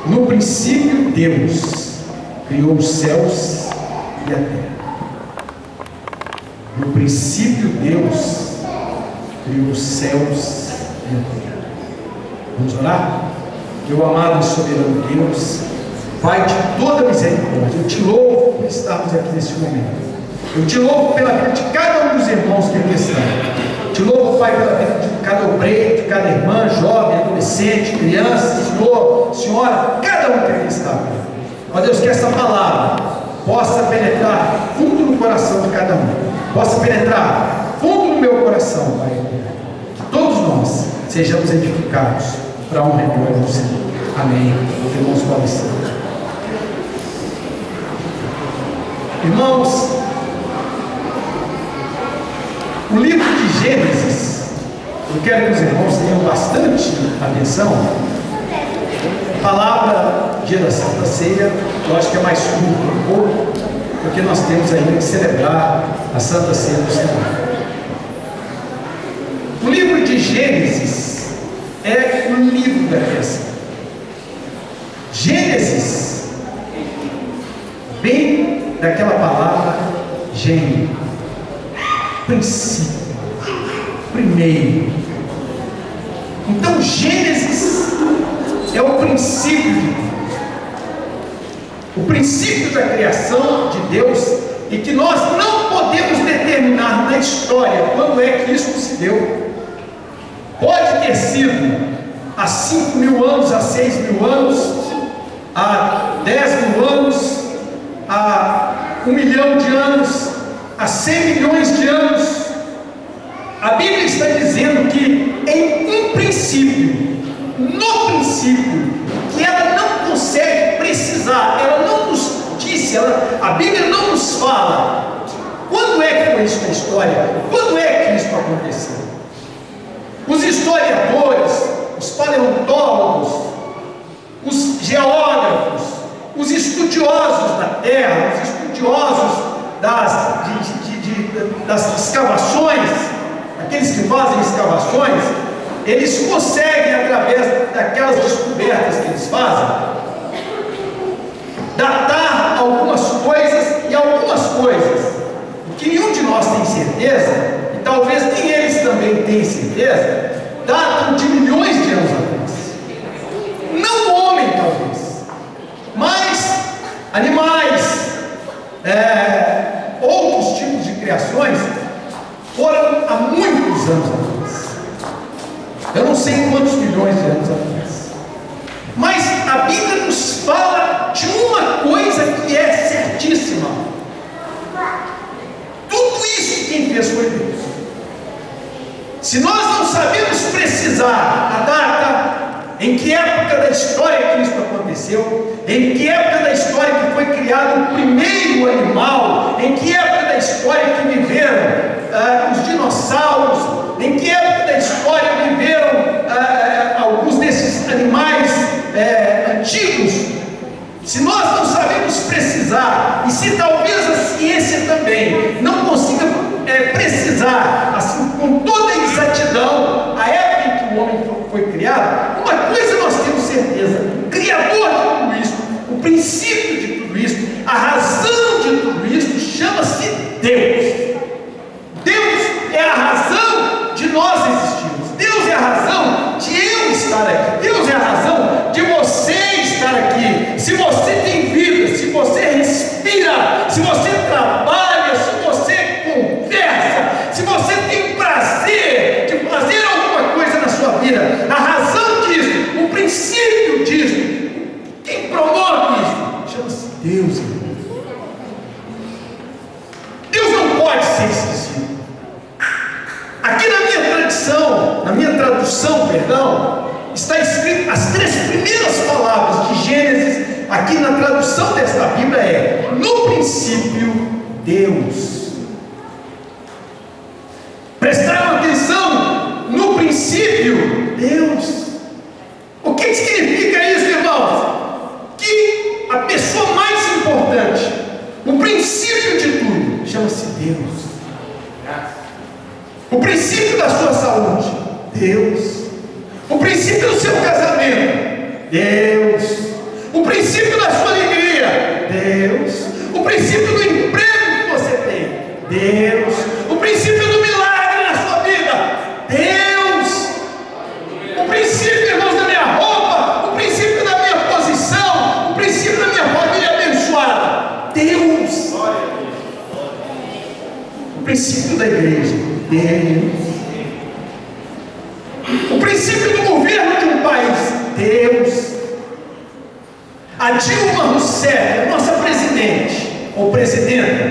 No princípio, Deus criou os céus e a terra. No princípio, Deus criou os céus e a terra. Vamos orar? Meu amado e soberano Deus, Pai de toda misericórdia, eu te louvo por estarmos aqui neste momento. Eu te louvo pela vida de cada um dos irmãos que aqui estão. Te louvo, Pai, pela vida de cada obreiro, de cada irmã, jovem, adolescente, criança, Senhor, Senhora, cada um que aqui está. Ó Deus, que essa palavra possa penetrar fundo no coração de cada um, possa penetrar fundo no meu coração, Pai. Que todos nós sejamos edificados para a honra e glória do Senhor. Amém. Os irmãos podem ser. Irmãos, o livro de Gênesis, eu quero que os irmãos tenham bastante atenção. A palavra dia da Santa Ceia, eu acho que é mais curto um pouco, porque nós temos ainda que celebrar a Santa Ceia do Senhor. O livro de Gênesis é o livro da criação. Gênesis vem daquela palavra gênero, princípio, primeiro. Então Gênesis é o princípio de Deus, o princípio da criação de Deus, e que nós não podemos determinar na história quando é que isso se deu. Pode ter sido há 5.000 anos, há 6.000 anos, há 10.000 anos, há 1 milhão de anos, há 100 milhões de anos. A Bíblia está dizendo que em um princípio, no princípio, que ela não consegue precisar, ela não nos disse, a Bíblia não nos fala quando é que foi isso na história, quando é que isso aconteceu. Os historiadores, os paleontólogos, os geógrafos, os estudiosos da terra, os estudiosos das escavações, aqueles que fazem escavações, eles conseguem, através daquelas descobertas que eles fazem, datar algumas coisas, e algumas coisas que nenhum de nós tem certeza, e talvez nem eles também tenham certeza, datam de milhões de anos atrás. Não o homem, talvez, mas animais, outros tipos de criações foram há muitos anos atrás. Eu não sei quantos milhões de anos atrás, mas a Bíblia nos fala de uma coisa que é certíssima: tudo isso quem fez foi Deus. Se nós não sabemos precisar a data, em que época da história que isso aconteceu, em que época da história que foi criado o primeiro animal, em que época da história que viveram os dinossauros, em que época da história viveram alguns desses animais antigos, se nós não sabemos precisar, e se talvez a ciência também não consiga precisar, assim, com toda a exatidão, a época em que o homem foi criado, uma coisa nós temos certeza: o Criador de tudo isso, o princípio de tudo isso, a razão de tudo isso, chama-se Deus. Deus é a razão de nós existirmos. Deus é a razão de eu estar aqui. Deus é a razão de você estar aqui. Se você tem vida, se você respira, se você trabalha, se você conversa, se você tem prazer de fazer alguma coisa na sua vida, a razão disso, o princípio disso, quem promove isso, chama-se Deus. Deus não pode ser esquecido. Aqui na minha tradução, está escrito as 3 primeiras palavras de Gênesis. Aqui na tradução desta Bíblia é: no princípio, Deus. Prestaram atenção? No princípio, Deus. O que significa isso, irmãos? Que a pessoa mais importante, o princípio de tudo, chama-se Deus. O princípio da sua saúde, Deus. O princípio do seu casamento, Deus. princípio da sua alegria? Deus. O princípio do emprego que você tem? Deus. O princípio do milagre na sua vida? Deus. O princípio, irmãos, da minha roupa, o princípio da minha posição, o princípio da minha família abençoada? Deus. O princípio da igreja? Deus. O princípio do governo de um país? Deus. A Dilma Rousseff, nossa presidente ou presidenta,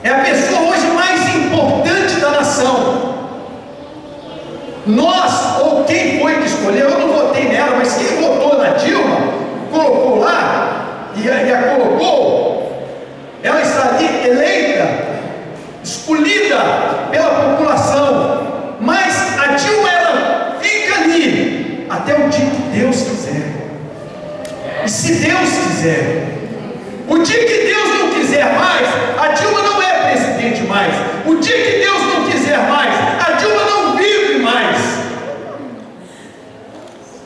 é a pessoa hoje mais importante da nação. Nós, ou quem foi que escolheu, eu não votei nela, mas quem votou na Dilma, colocou lá, e a colocou, ela está ali eleita, escolhida pela população, mas a Dilma, ela fica ali, até o dia que Deus quiser. E se Deus quiser, o dia que Deus não quiser mais, a Dilma não é presidente mais. O dia que Deus não quiser mais, a Dilma não vive mais.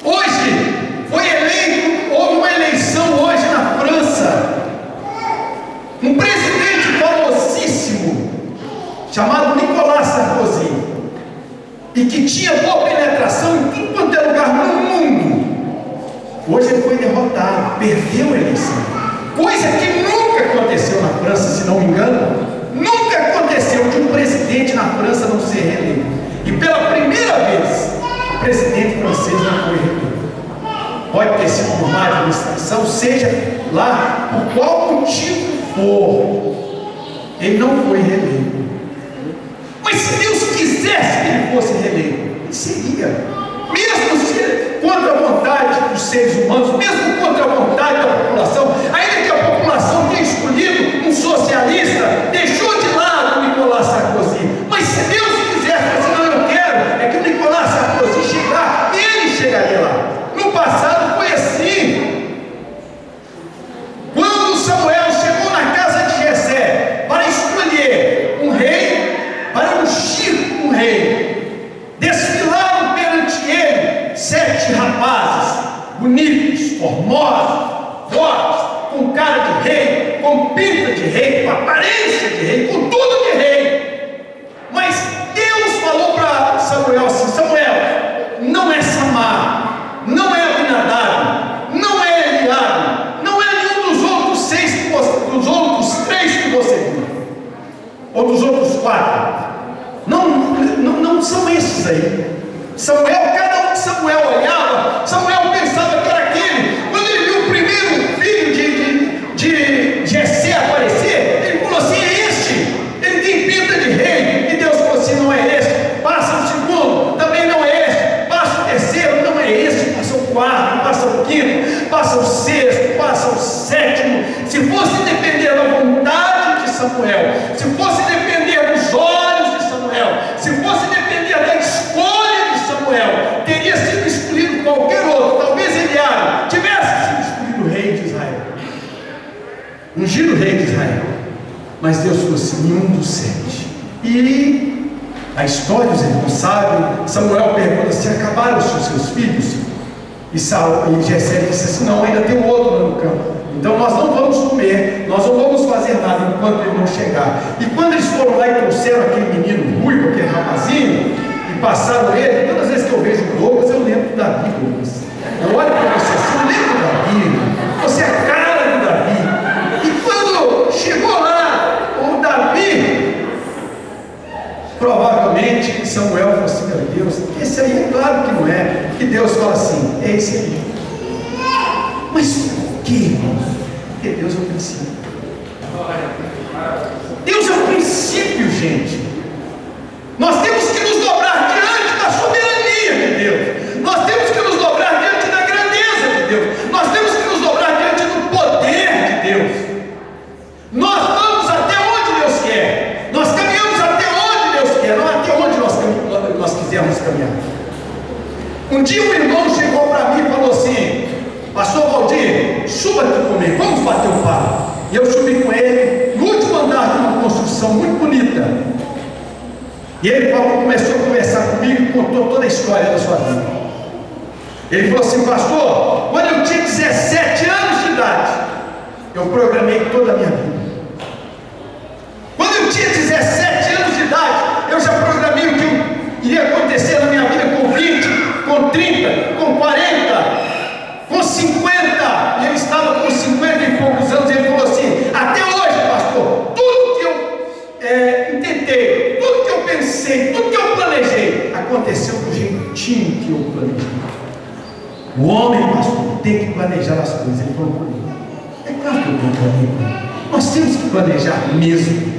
Hoje foi eleito, houve uma eleição hoje na França, um presidente famosíssimo chamado Nicolas Sarkozy, e que tinha boa penetração em tudo quanto é lugar no mundo. Hoje ele foi derrotado, perdeu a eleição, coisa que nunca aconteceu na França, se não me engano. Nunca aconteceu de um presidente na França não ser reeleito, e pela primeira vez o presidente francês não foi reeleito. Pode ter sido por má administração, seja lá por qual motivo for, ele não foi reeleito. Mas se Deus quisesse que ele fosse reeleito, ele seria, mesmo se contra a vontade dos seres humanos, mesmo contra a vontade da população, ainda que a população tenha escolhido um socialista, deixou de lado o Nicolas Sarkozy. Mas se Deus quisesse, assim, não, eu quero é que o Nicolas Sarkozy chegar, ele chegaria lá. No passado foi assim. Quando Samuel chegou na casa de Jessé para escolher um rei, para ungir um rei, desfilaram perante ele 7 rapazes, bonitos, formosos, fortes, com cara de rei, com pinta de rei, com aparência de rei, com tudo de rei. Mas Deus falou para Samuel assim: Samuel, não é Samar, não é Abinadab, não é Eliabe, não é nenhum dos outros 6 que você, dos outros 3 que você viu, ou dos outros 4. Não são esses aí. Samuel, cada um que Samuel olhava, Samuel pensava que era aquele. Quando ele viu o primeiro filho de Jessé aparecer, ele falou assim: é este, ele tem pinta de rei. E Deus falou assim: não é este. Passa o segundo, também não é este. Passa o terceiro, não é este. Passa o quarto, passa o quinto, passa o sexto, passa o sétimo. Se fosse depender da vontade de Samuel, se fosse depender dos olhos de Samuel, se fosse depender da escolha de Samuel, teria sido escolhido qualquer outro. Talvez Eliabe tivesse sido escolhido o rei de Israel, ungido o rei de Israel. Mas Deus falou assim: nenhum dos 7. E a história os irmãos sabem. Samuel pergunta assim: acabaram os seus filhos? E Jessé disse assim: não, ainda tem um outro no campo. Então nós não vamos comer, nós não vamos fazer nada enquanto ele não chegar. E quando eles foram lá e trouxeram aquele menino ruivo, aquele rapazinho, e passaram ele, todas as vezes que eu vejo o Douglas, eu lembro do Davi, Douglas. Eu olho para você assim, eu lembro do Davi, você é a cara do Davi. E quando chegou lá, o Davi, provavelmente Samuel falou assim: meu Deus, esse aí é claro que não é. E Deus fala assim: é esse aí. Mas por que, irmãos? Porque Deus é o princípio. Deus é o princípio, gente. Nós temos que nos dobrar diante da soberania de Deus. Nós temos que nos dobrar diante da grandeza de Deus. Nós temos que nos dobrar diante do poder de Deus. Nós vamos até onde Deus quer. Nós caminhamos até onde Deus quer, não até onde nós quisermos caminhar. Um dia um irmão chegou para mim e falou assim: pastor Valdir, suba aqui comigo, vamos bater um papo. E eu subi com ele no último andar de uma construção muito bonita. E ele começou a conversar comigo e contou toda a história da sua vida. Ele falou assim: pastor, quando eu tinha 17 toda a minha vida. Quando eu tinha 17 anos de idade, eu já programei o que iria acontecer na minha vida com 20, com 30, com 40, com 50. E ele estava com 50 e poucos anos. Ele falou assim: até hoje, pastor, tudo que eu intentei, tudo que eu pensei, tudo que eu planejei, aconteceu do jeitinho que eu planejei. O homem, pastor, tem que planejar as coisas. Ele falou comigo. É claro que eu tenho que planejar. Nós temos que planejar mesmo.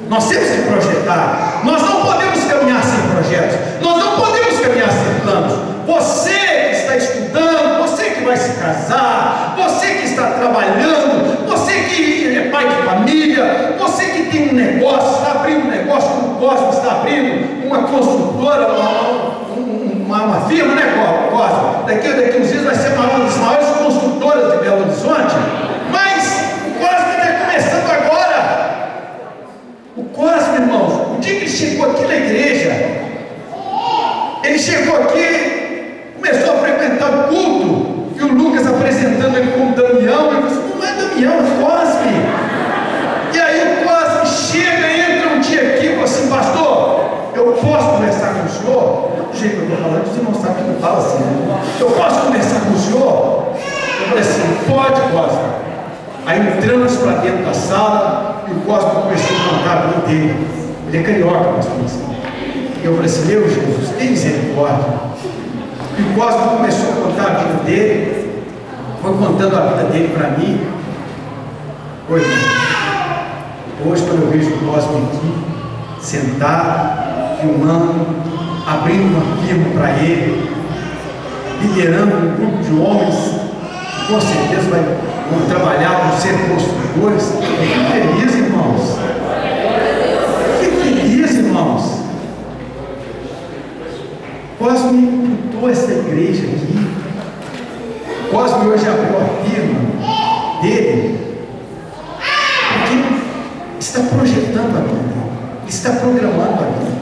Nós temos que projetar. Nós não podemos caminhar sem projetos. Nós não podemos caminhar sem planos. Você que está estudando, você que vai se casar, você que está trabalhando, você que é pai de família, você que tem um negócio, está abrindo um negócio, como o Cosme está abrindo, uma construtora, uma firma, né, Cosme? Daqui uns dias vai ser uma das maiores construtoras de Belo Horizonte. Mas o Cosme está começando agora. O Cosme, irmãos, o dia que ele chegou aqui na igreja, ele chegou aqui, começou a frequentar o culto, e o Lucas apresentando ele como Damião. Ele disse: não é Damião, é Cosme. E aí o Cosme chega, entra um dia aqui e fala assim: pastor, eu posso conversar com o senhor? Do jeito que eu estou falando, os irmãos sabem que eu falo assim, né? Eu posso conversar com o senhor? Eu falei assim: pode, Cosme. Aí entramos para dentro da sala e o Cosme começou a contar a vida dele. Ele é carioca, mas assim. E eu falei assim: meu Jesus, tem misericórdia. E o Cosme começou a contar a vida dele, foi contando a vida dele para mim. Hoje, quando eu vejo o Cosme aqui, sentado, filmando, abrindo uma firma para ele, liderando um grupo de homens que com certeza vão trabalhar para ser construtores. Que feliz, irmãos! Que feliz, irmãos! Cosme pintou essa igreja aqui. Cosme hoje abriu a firma dele, porque está projetando a vida, está programando a vida.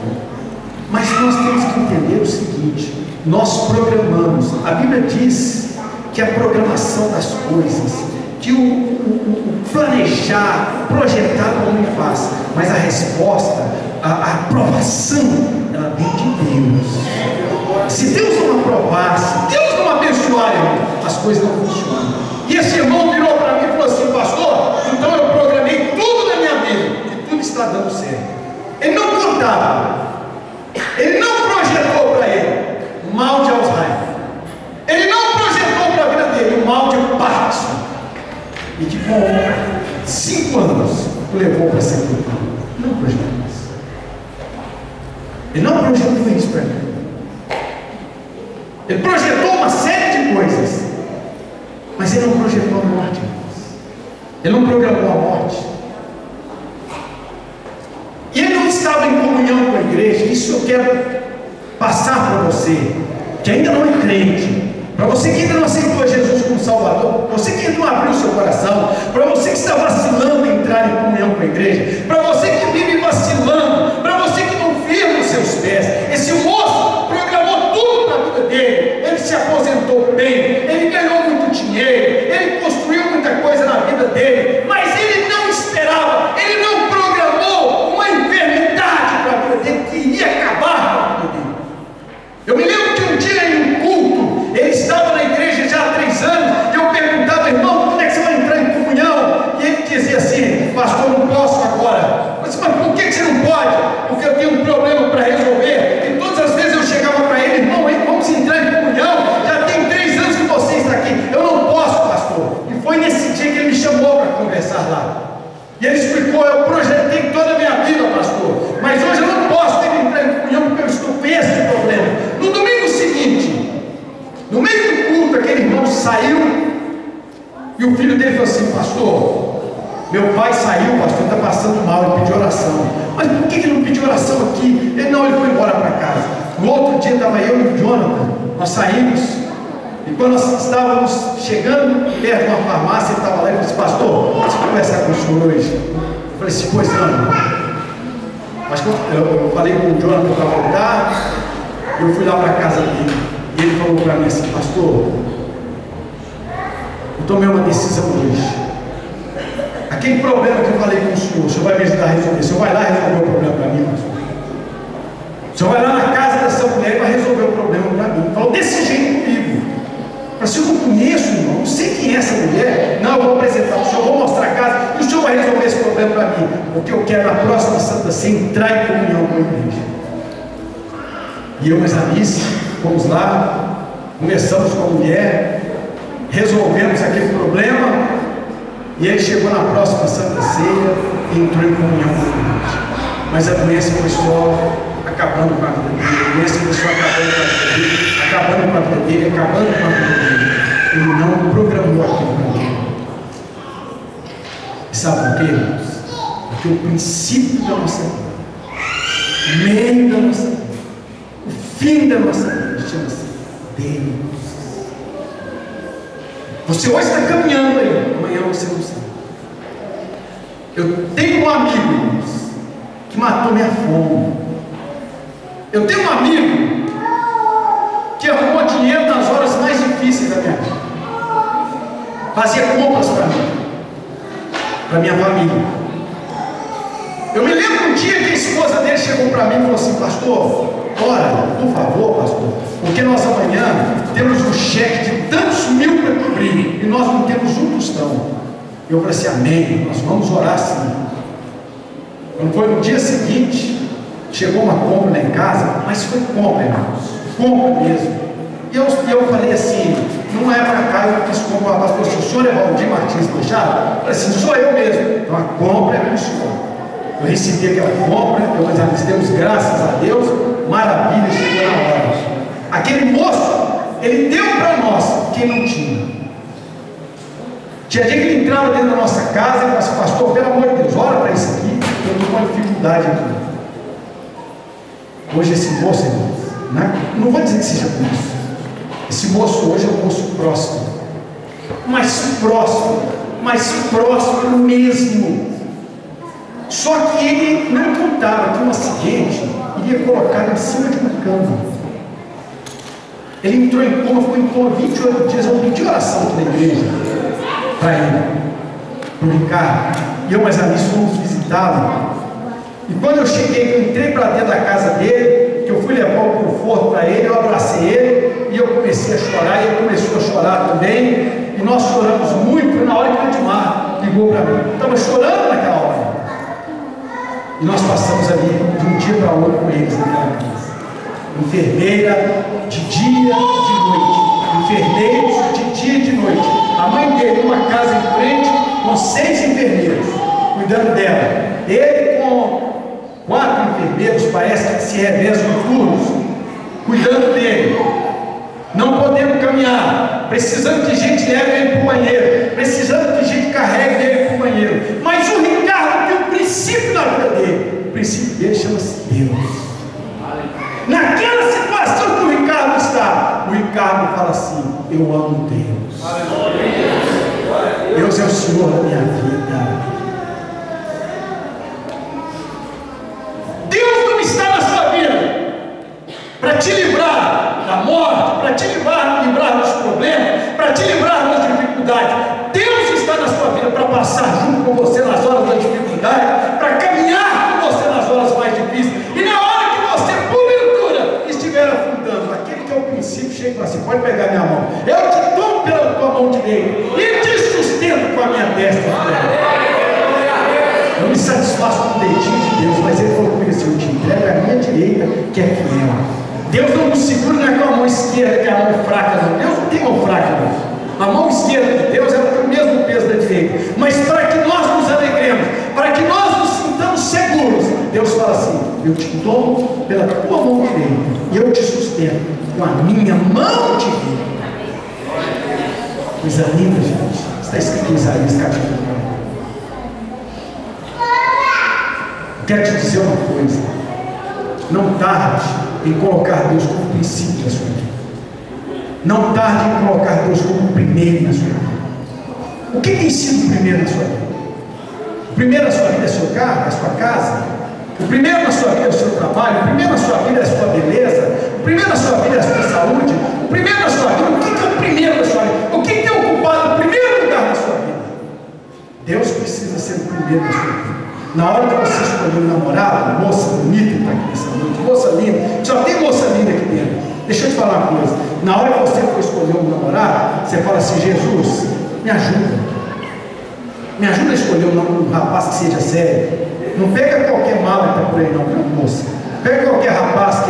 Mas nós temos que entender o seguinte: nós programamos. A Bíblia diz que a programação das coisas, que o planejar, o projetar o homem faz, mas a resposta, a aprovação, ela vem de Deus. Se Deus não aprovar, se Deus não abençoar, irmão, as coisas não funcionam. E esse irmão virou para mim e falou assim: pastor, então eu programei tudo na minha vida e tudo está dando certo. Ele não contava, ele não projetou para ele mal de Alzheimer, ele não projetou para a vida dele o mal de Parkinson, e que com 5 anos o levou para a sepultura. Não projetou isso. Ele não projetou isso para mim. Ele projetou uma série de coisas, mas ele não projetou a morte. Ele não programou a morte. E ele não estava em comunhão com a igreja. Isso eu quero passar para você que ainda não é crente, para você que ainda não aceitou Jesus como Salvador, você que ainda não abriu o seu coração, para você que está vacilando em entrar em comunhão com a igreja, para você que vive vacilando, para você que não firma os seus pés. Esse moço programou tudo para a vida dele. Ele se aposentou bem, ele ganhou muito dinheiro, ele construiu muita coisa na vida dele, mas ele não esperava, ele não programou uma enfermidade para a vida dele que iria acabar com a vida dele. Eu me lembro que um dia em um culto, ele estava na igreja já há 3 anos, e eu perguntava: irmão, quando é que você vai entrar em comunhão? E ele dizia assim: pastor, não posso agora. Mas por que você não pode? Porque eu tenho um problema para resolver. E todas as vezes eu chegava para ele: irmão, vamos entrar em comunhão, já tem 3 anos que você está aqui. Eu não posso, pastor. E foi nesse dia que ele me chamou para conversar lá. E ele explicou: eu projetei toda a minha vida, pastor, mas hoje eu não posso ter que entrar em comunhão porque eu estou com esse problema. No domingo seguinte, no meio do culto, aquele irmão saiu e o filho dele falou assim: pastor, meu pai saiu, pastor, está passando mal, ele pediu oração. Mas por que ele não pediu oração aqui? Ele foi embora para casa. No outro dia estava eu e o Jonathan, nós saímos, e quando nós estávamos chegando perto de uma farmácia, ele estava lá e disse: pastor, posso conversar com o senhor hoje? Eu falei assim: pois não. Mas eu falei com o Jonathan para voltar, eu fui lá para a casa dele, e ele falou para mim assim: pastor, eu tomei uma decisão hoje. Aquele problema que eu falei com o senhor vai me ajudar a resolver. O senhor vai lá resolver o problema para mim, pastor. O senhor vai lá na casa dessa mulher e vai resolver o problema para mim. Falou desse jeito comigo. Mas se eu não conheço, irmão, não sei quem é essa mulher, não, eu vou apresentar para o senhor, vou mostrar a casa, e o senhor vai resolver esse problema para mim. Porque eu quero na próxima Santa Ceia entrar em comunhão com a igreja. E eu e meus amigos, fomos lá, começamos com a mulher, resolvemos aquele problema, e ele chegou na próxima Santa Ceia e entrou em comunhão com a igreja. Mas a doença foi só acabando com a vida dele, a doença foi só acabando com a vida dele, acabando com a vida dele, acabando com a vida dele. Ele não programou aquilo para ele. E sabe por quê, irmãos? Porque o princípio da nossa vida, o meio da nossa vida, o fim da nossa vida chama-se Deus. Você hoje está caminhando aí, amanhã você não sabe. Eu tenho um amigo, irmãos, que matou minha fome. Eu tenho um amigo que arrumou dinheiro nas horas mais difíceis da minha vida. Fazia compras para mim, para minha família. Eu me lembro um dia que a esposa dele chegou para mim e falou assim: pastor, ora, por favor, pastor, porque nós amanhã temos um cheque de tantos mil para cobrir e nós não temos um tostão. Eu falei assim: amém, nós vamos orar sim. Quando foi no dia seguinte, chegou uma compra lá em casa, mas foi compra, irmãos, compra mesmo. E eu falei assim: não é para cá, eu fiz compra, pastor, se o senhor é Valdir Martins Machado? Eu falei assim: sou eu mesmo, então a compra é para o senhor. Eu recebi aquela compra, nós demos graças a Deus, maravilha, chegou na hora. Aquele moço, ele deu para nós, quem não tinha. Tinha dia que ele entrava dentro da nossa casa e falava assim: pastor, pelo amor de Deus, ora para isso aqui, eu estou com uma dificuldade aqui. Hoje esse moço, irmãos, não vou dizer que seja por isso. Esse moço hoje é um moço próximo, mais próximo mesmo. Só que ele não contava que um acidente iria colocá-lo em cima de uma cama. Ele entrou em coma, ficou em coma 28 dias. Eu pedi oração aqui na igreja para ele, para o Ricardo. E eu, mais amigos, fomos visitá-lo. E quando eu cheguei, eu entrei para dentro da casa dele, que eu fui levar o conforto para ele, eu abracei ele e eu comecei a chorar, e ele começou a chorar também, e nós choramos muito. Na hora que o Edmar ligou para mim, estava chorando naquela hora, e nós passamos ali de um dia para outro com eles naquela casa. Enfermeira de dia e de noite, enfermeiros de dia e de noite. A mãe dele numa casa em frente com 6 enfermeiros cuidando dela, ele com 4 enfermeiros, parece que se revezam turnos, cuidando dele, não podendo caminhar, precisando de gente leve ele para o banheiro, precisando de gente carregue ele para o banheiro. Mas o Ricardo tem um princípio na vida dele, o princípio dele chama-se Deus. Naquela situação que o Ricardo está, o Ricardo fala assim: eu amo Deus, Deus é o Senhor da minha vida. Para te livrar da morte, para te livrar dos problemas, para te livrar das dificuldades. Deus está na sua vida para passar junto com você nas horas da dificuldade, para caminhar com você nas horas mais difíceis. E na hora que você, porventura, estiver afundando, aquele que é o princípio, chega e fala assim: pode pegar minha mão, eu te tomo pela tua mão direita e te sustento com a minha destra. Eu me satisfaço com o dedinho de Deus, mas ele falou comigo assim: eu te entrego a minha direita, que é fiel. Deus não nos segura, não é com a mão esquerda, que é a mão fraca, não. Deus não tem mão fraca, não. A mão esquerda de Deus, ela tem o mesmo peso da direita. Mas para que nós nos alegremos, para que nós nos sintamos seguros, Deus fala assim: eu te tomo pela tua mão direita e eu te sustento com a minha mão direita. Coisa linda, gente. Está escrito em Isaías capítulo 9. Quero te dizer uma coisa: não tarde em colocar Deus como princípio da sua vida. Não tarde em colocar Deus como primeiro na sua vida. O que tem sido o primeiro na sua vida? O primeiro na sua vida é seu carro, é a sua casa. O primeiro na sua vida é o seu trabalho. O primeiro na sua vida é a sua beleza. O primeiro na sua vida é a sua saúde. O primeiro na sua vida, o que é o primeiro na sua vida? O que tem ocupado o primeiro lugar na sua vida? Deus precisa ser o primeiro na sua vida. Na hora que você escolher um namorado, moça bonita que está aqui nessa noite, moça linda, só tem moça linda aqui dentro. Deixa eu te falar uma coisa. Na hora que você for escolher um namorado, você fala assim: Jesus, me ajuda. Me ajuda a escolher um rapaz que seja sério. Não pega qualquer mala que está por aí não, viu, moça? Pega qualquer rapaz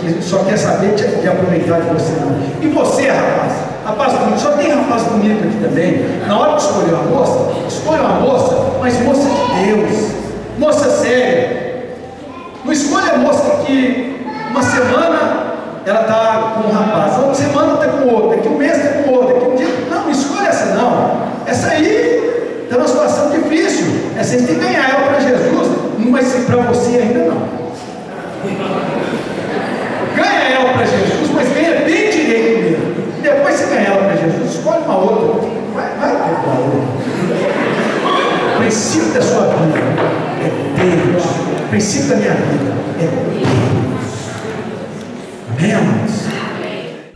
que só quer saber de aproveitar de você não. E você, rapaz? Rapaz bonito, só tem rapaz bonito aqui também. Na hora de escolher uma moça, escolha uma moça, mas moça de Deus, moça séria. Não escolha a moça que uma semana ela está com um rapaz, outra semana está com outro, daqui um mês está com outro, daqui um dia. Não escolha essa não. Essa aí está numa situação difícil. Essa aí tem que ganhar ela para Jesus, mas para você ainda não. Ganha ela para Jesus, mas ganha bem direito mesmo. Depois você ganha ela para Jesus, escolhe uma outra. Vai pegar outra. O princípio da sua vida é Deus. O princípio da minha vida é Deus.